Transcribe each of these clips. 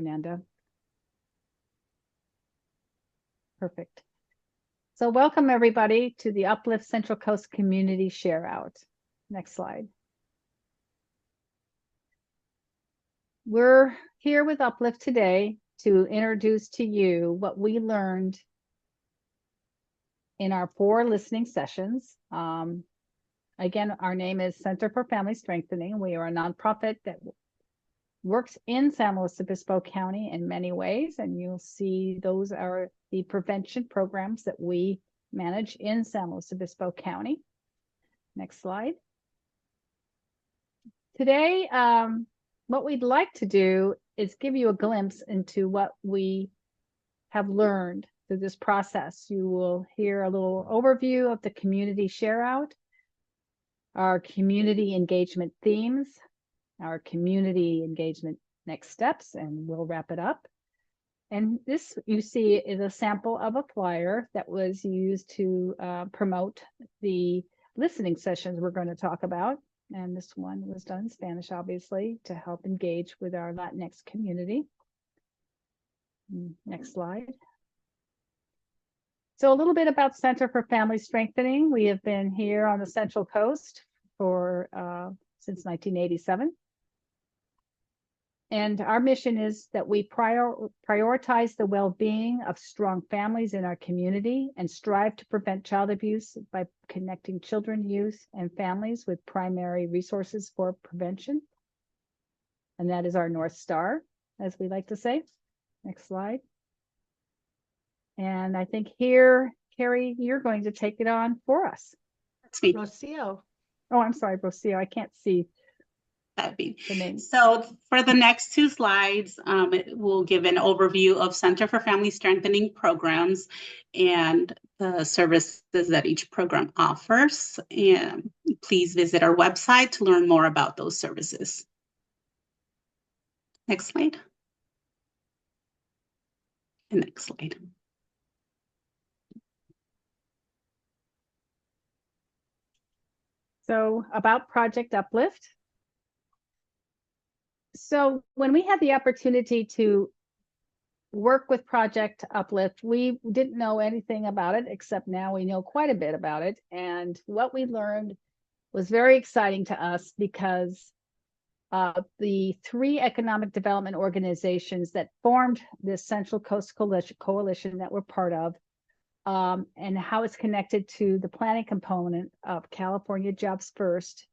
Fernanda. Perfect. So welcome everybody to the Uplift Central Coast Community Share Out. Next slide. We're here with Uplift today to introduce to you what we learned in our 4 listening sessions. Again, our name is Center for Family Strengthening. We are a nonprofit that works in San Luis Obispo County in many ways, and you'll see those are the prevention programs that we manage in San Luis Obispo County. Next slide. Today, what we'd like to do is give you a glimpse into what we have learned through this process. You will hear a little overview of the community share out, our community engagement themes, our community engagement next steps, and we'll wrap it up. And this you see is a sample of a flyer that was used to promote the listening sessions we're going to talk about. And this one was done in Spanish, obviously, to help engage with our Latinx community. Next slide. So a little bit about Center for Family Strengthening. We have been here on the Central Coast for since 1987. And our mission is that we prioritize the well-being of strong families in our community and strive to prevent child abuse by connecting children, youth, and families with primary resources for prevention. And that is our North Star, as we like to say. Next slide. And I think here, Carrie, you're going to take it on for us. That's me. Rocio. Oh, I'm sorry, Rocio. I can't see. So for the next 2 slides, it will give an overview of Center for Family Strengthening programs and the services that each program offers. And please visit our website to learn more about those services. Next slide. And next slide. So about Project Uplift. So when we had the opportunity to work with Project Uplift, we didn't know anything about it, except now we know quite a bit about it. And what we learned was very exciting to us because the 3 economic development organizations that formed this Central Coast Coalition that we're part of, and how it's connected to the planning component of California Jobs First,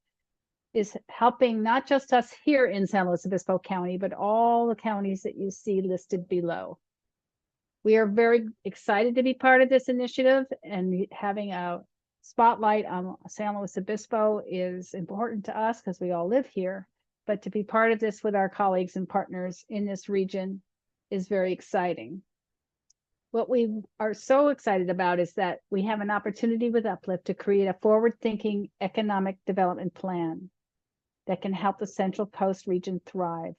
is helping not just us here in San Luis Obispo County, but all the counties that you see listed below. We are very excited to be part of this initiative, and having a spotlight on San Luis Obispo is important to us because we all live here, but to be part of this with our colleagues and partners in this region is very exciting. What we are so excited about is that we have an opportunity with Uplift to create a forward-thinking economic development plan that can help the Central Coast region thrive.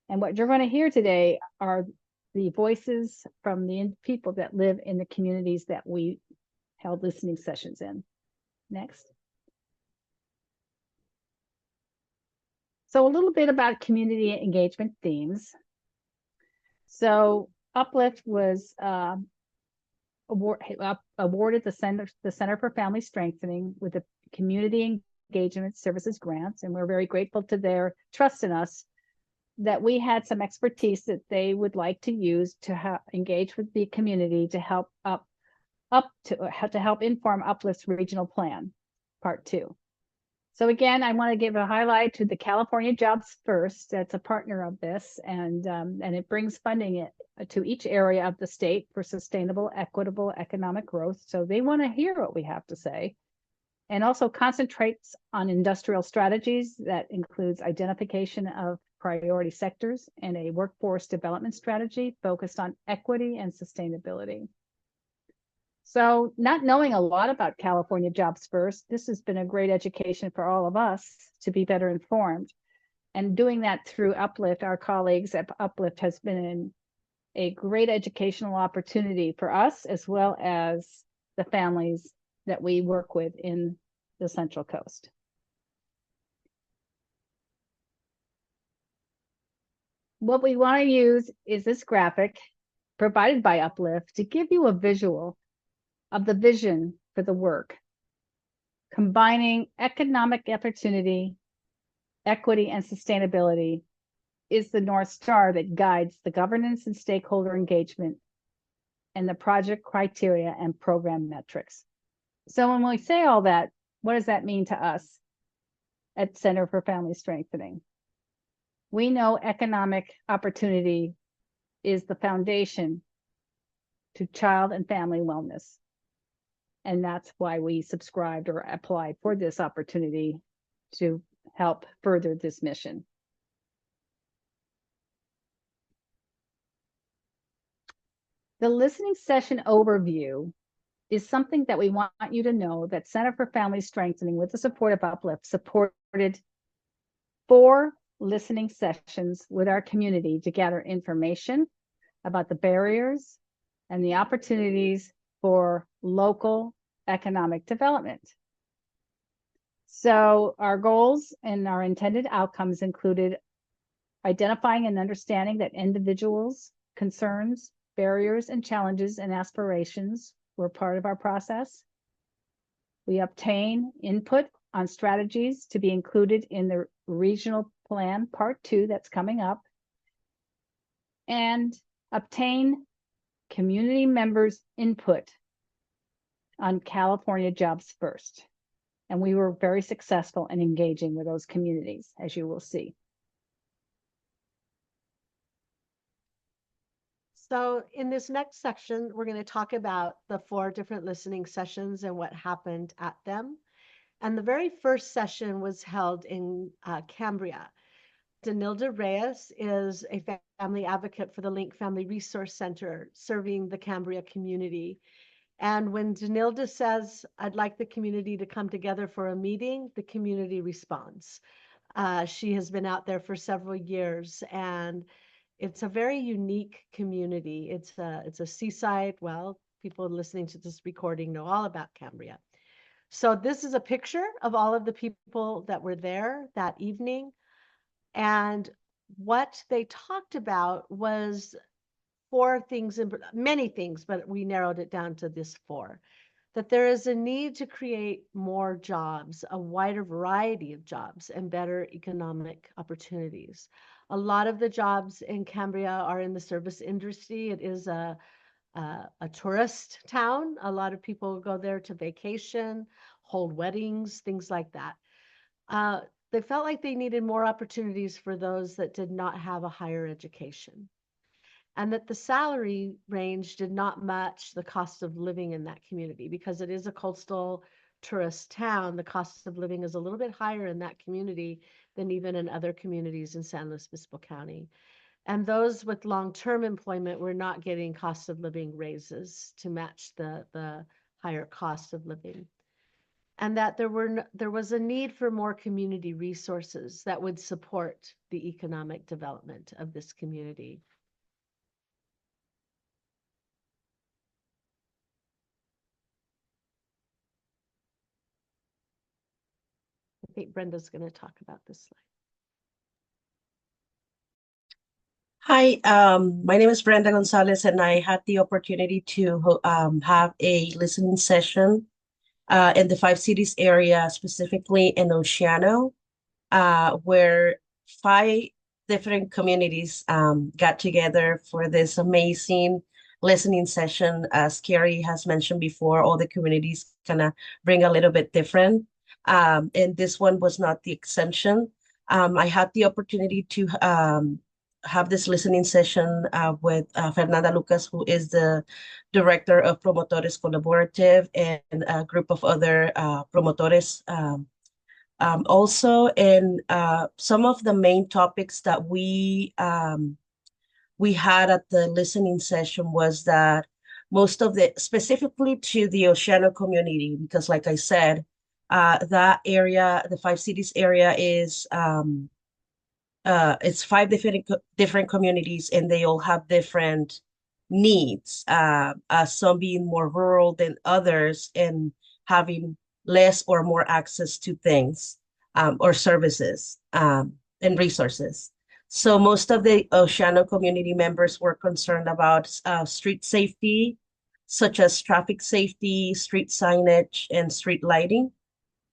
And what you're going to hear today are the voices from the people that live in the communities that we held listening sessions in. Next. So a little bit about community engagement themes. So Uplift was awarded the Center for Family Strengthening with the Community Engagement Services grants, and we're very grateful to their trust in us that we had some expertise that they would like to use to engage with the community to help help inform Uplift's regional plan, part 2. So again, I want to give a highlight to the California Jobs First. That's a partner of this, and it brings funding to each area of the state for sustainable, equitable economic growth. So they want to hear what we have to say, and also concentrates on industrial strategies that includes identification of priority sectors and a workforce development strategy focused on equity and sustainability. So not knowing a lot about California Jobs First, this has been a great education for all of us to be better informed. And doing that through Uplift, our colleagues at Uplift, has been a great educational opportunity for us, as well as the families that we work with in the Central Coast. what we want to use is this graphic provided by Uplift to give you a visual of the vision for the work, combining economic opportunity, equity, and sustainability is the North Star that guides the governance and stakeholder engagement and the project criteria and program metrics. So when we say all that, what does that mean to us at Center for Family Strengthening? We know economic opportunity is the foundation to child and family wellness. And that's why we subscribed or applied for this opportunity to help further this mission. The listening session overview is something that we want you to know that Center for Family Strengthening, with the support of Uplift, supported 4 listening sessions with our community to gather information about the barriers and the opportunities for local economic development. So our goals and our intended outcomes included identifying and understanding that individuals' concerns, barriers, and challenges and aspirations were part of our process. We obtain input on strategies to be included in the regional plan part 2 that's coming up, and obtain community members' input on California Jobs First. And we were very successful in engaging with those communities, as you will see. So in this next section, we're going to talk about the 4 different listening sessions and what happened at them. And the very first session was held in Cambria. Danilda Reyes is a family advocate for the Link Family Resource Center, serving the Cambria community. And when Danilda says, "I'd like the community to come together for a meeting," the community responds. She has been out there for several years, and it's a very unique community. It's a seaside. Well, people listening to this recording know all about Cambria. So this is a picture of all of the people that were there that evening. And what they talked about was 4 things, many things, but we narrowed it down to this 4. That there is a need to create more jobs, a wider variety of jobs, and better economic opportunities. A lot of the jobs in Cambria are in the service industry. It is a tourist town. A lot of people go there to vacation, hold weddings, things like that. They felt like they needed more opportunities for those that did not have a higher education, and that the salary range did not match the cost of living in that community. Because it is a coastal tourist town, the cost of living is a little bit higher in that community than even in other communities in San Luis Obispo County. And those with long-term employment were not getting cost of living raises to match the higher cost of living. And that there was a need for more community resources that would support the economic development of this community. I think Brenda's going to talk about this slide. Hi, my name is Brenda Gonzalez, and I had the opportunity to have a listening session in the 5 cities area, specifically in Oceano, where 5 different communities got together for this amazing listening session. As Carrie has mentioned before, all the communities kind of bring a little bit different, and this one was not the exception. I had the opportunity to have this listening session with Fernanda Lucas, who is the director of Promotores Collaborative, and a group of other promotores also. And some of the main topics that we had at the listening session was that most of specifically to the Oceano community, because like I said, that area, the 5 cities area is it's 5 different communities, and they all have different needs, some being more rural than others and having less or more access to things or services and resources. So most of the Oceano community members were concerned about street safety, such as traffic safety, street signage, and street lighting.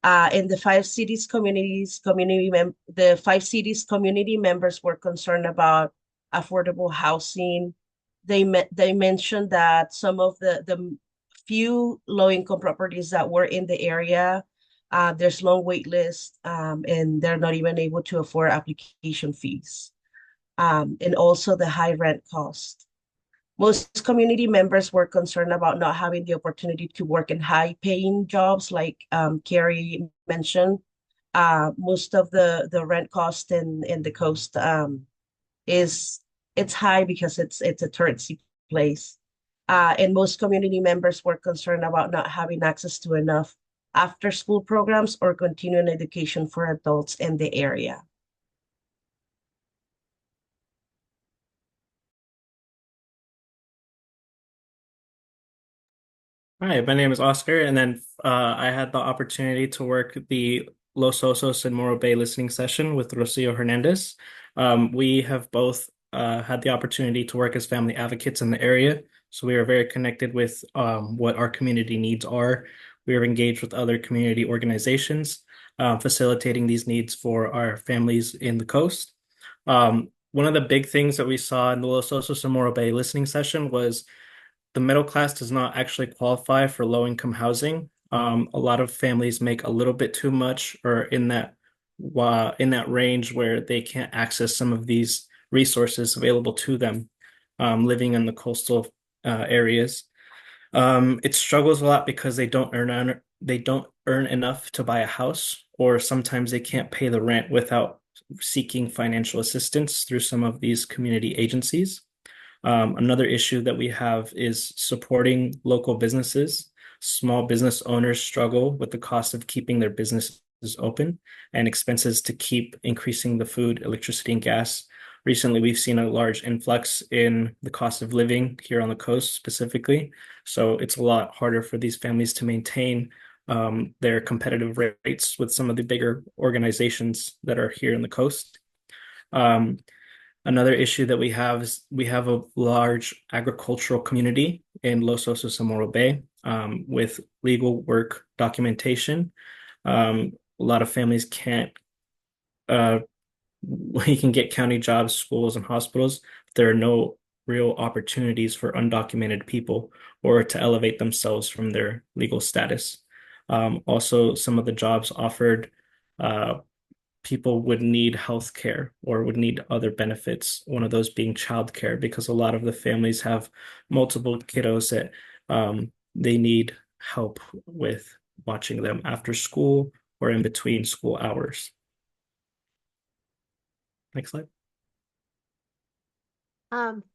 In the five cities the five cities community members were concerned about affordable housing. They mentioned that some of the few low-income properties that were in the area, there's long wait lists, and they're not even able to afford application fees, and also the high rent cost. Most community members were concerned about not having the opportunity to work in high-paying jobs, like Carrie mentioned. Most of the rent cost in the coast is it's high because it's a touristy place. And most community members were concerned about not having access to enough after-school programs or continuing education for adults in the area. Hi, my name is Oscar, and then I had the opportunity to work the Los Osos and Morro Bay listening session with Rocio Hernandez. We have both had the opportunity to work as family advocates in the area, so we are very connected with what our community needs are. We are engaged with other community organizations, facilitating these needs for our families in the coast. One of the big things that we saw in the Los Osos and Morro Bay listening session was the middle class does not actually qualify for low-income housing. A lot of families make a little bit too much, or in that range where they can't access some of these resources available to them, living in the coastal areas. It struggles a lot because they don't earn enough to buy a house, or sometimes they can't pay the rent without seeking financial assistance through some of these community agencies. Another issue that we have is supporting local businesses. Small business owners struggle with the cost of keeping their businesses open and expenses to keep increasing the food, electricity, and gas. Recently, we've seen a large influx in the cost of living here on the coast specifically. So it's a lot harder for these families to maintain their competitive rates with some of the bigger organizations that are here in the coast. Another issue that we have is we have a large agricultural community in Los Osos and Morro Bay, with legal work documentation. A lot of families can't, we can get county jobs, schools, and hospitals. There are no real opportunities for undocumented people or to elevate themselves from their legal status. Also, some of the jobs offered, people would need health care or would need other benefits, one of those being childcare, because a lot of the families have multiple kiddos that they need help with watching them after school or in between school hours. Next slide.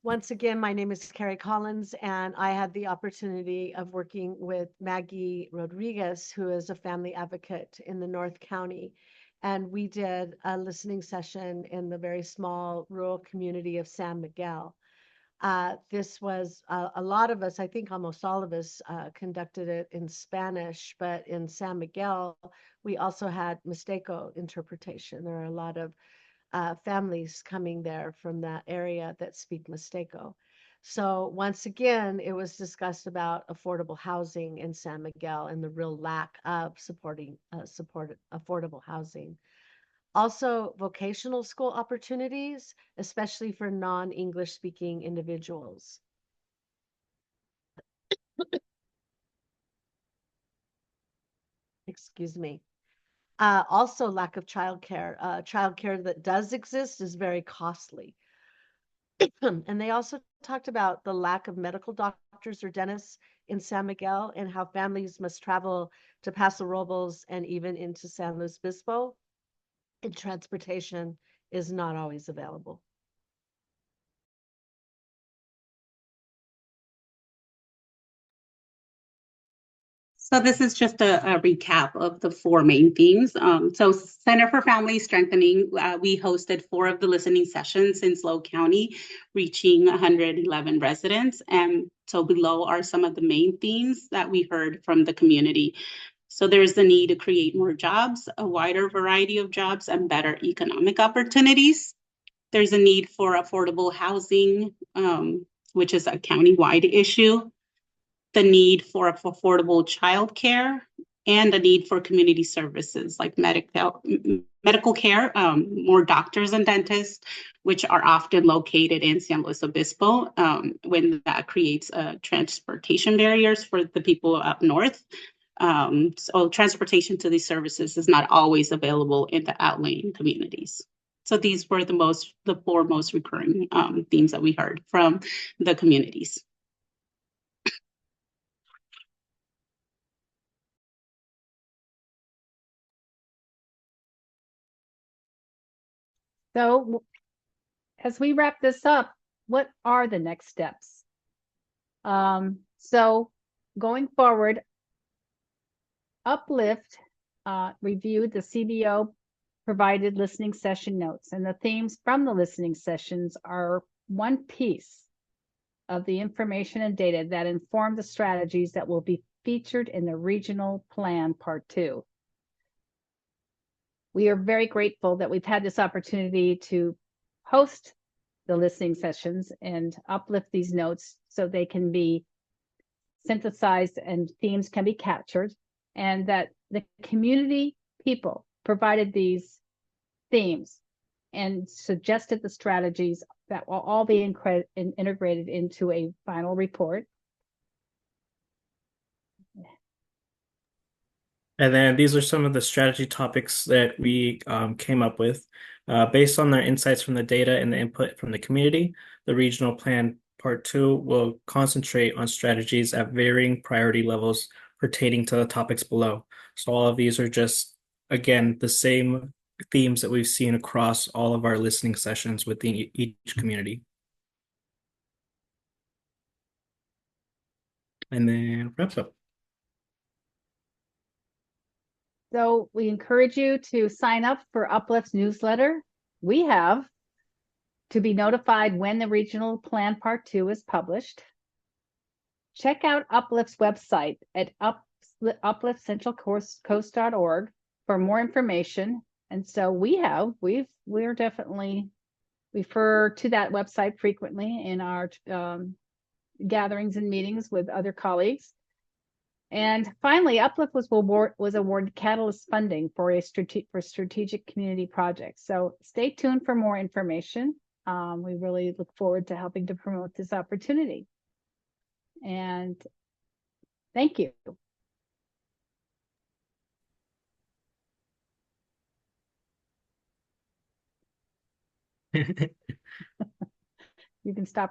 Once again, my name is Carrie Collins, and I had the opportunity of working with Maggie Rodriguez, who is a family advocate in the North County. And we did a listening session in the very small rural community of San Miguel. This was a lot of us, I think almost all of us, conducted it in Spanish, but in San Miguel, we also had Mixteco interpretation. There are a lot of families coming there from that area that speak Mixteco. So once again, it was discussed about affordable housing in San Miguel and the real lack of supported affordable housing. Also, vocational school opportunities, especially for non-English speaking individuals. Excuse me. Also, lack of childcare. Childcare that does exist is very costly. And they also talked about the lack of medical doctors or dentists in San Miguel and how families must travel to Paso Robles and even into San Luis Obispo, and transportation is not always available. So this is just a recap of the four main themes. So Center for Family Strengthening, we hosted 4 of the listening sessions in SLO County, reaching 111 residents. And so below are some of the main themes that we heard from the community. So there's the need to create more jobs, a wider variety of jobs, and better economic opportunities. There's a need for affordable housing, which is a countywide issue, the need for affordable childcare, and a need for community services like medical care, more doctors and dentists, which are often located in San Luis Obispo, when that creates transportation barriers for the people up north. So transportation to these services is not always available in the outlying communities. So these were the four most recurring themes that we heard from the communities. So as we wrap this up, what are the next steps? So going forward, Uplift reviewed the CBO provided listening session notes, and the themes from the listening sessions are one piece of the information and data that inform the strategies that will be featured in the regional plan part 2. We are very grateful that we've had this opportunity to host the listening sessions and uplift these notes so they can be synthesized and themes can be captured, and that the community people provided these themes and suggested the strategies that will all be integrated into a final report. And then these are some of the strategy topics that we came up with. Based on their insights from the data and the input from the community, the regional plan part 2 will concentrate on strategies at varying priority levels pertaining to the topics below. So all of these are just, again, the same themes that we've seen across all of our listening sessions within each community. And then wraps up. So we encourage you to sign up for Uplift's newsletter. We have to be notified when the regional plan part 2 is published. Check out Uplift's website at upliftcentralcoast.org for more information. And so we're definitely refer to that website frequently in our gatherings and meetings with other colleagues. And finally, Uplift was awarded Catalyst funding for strategic community projects. So stay tuned for more information. We really look forward to helping to promote this opportunity. And thank you. You can stop recording.